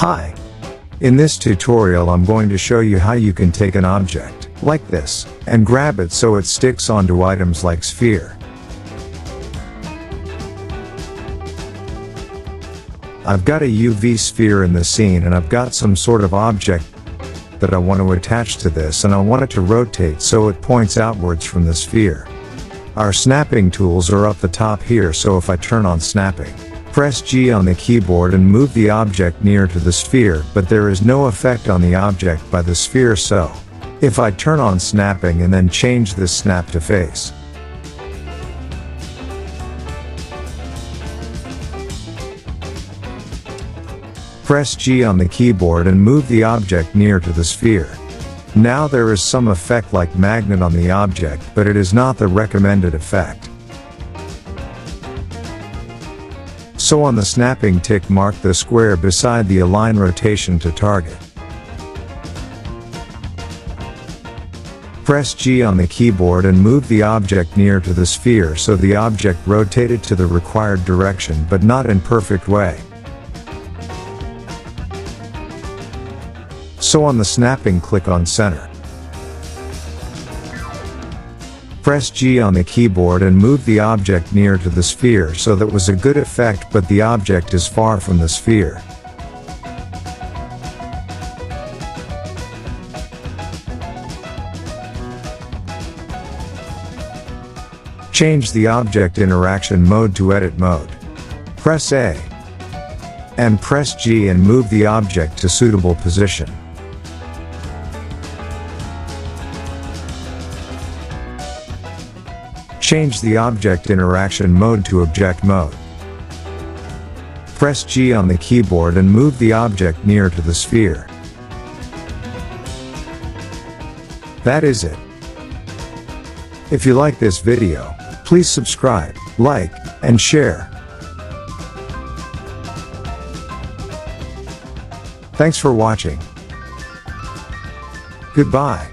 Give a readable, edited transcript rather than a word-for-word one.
Hi. In this tutorial I'm going to show you how you can take an object, like this, and grab it so it sticks onto items like sphere. I've got a UV sphere in the scene and I've got some sort of object that I want to attach to this, and I want it to rotate so it points outwards from the sphere. Our snapping tools are up the top here, so if I turn on snapping, press G on the keyboard and move the object near to the sphere, but there is no effect on the object by the sphere, so if I turn on snapping and then change this snap to face, press G on the keyboard and move the object near to the sphere. Now there is some effect like magnet on the object, but it is not the recommended effect. So on the snapping tick, mark the square beside the align rotation to target. Press G on the keyboard and move the object near to the sphere so the object rotated to the required direction but not in perfect way. So on the snapping, click on center. Press G on the keyboard and move the object near to the sphere so that was a good effect, but the object is far from the sphere. Change the object interaction mode to edit mode. Press A and press G and move the object to suitable position. Change the object interaction mode to object mode. Press G on the keyboard and move the object near to the sphere. That is it. If you like this video, please subscribe, like, and share. Thanks for watching. Goodbye.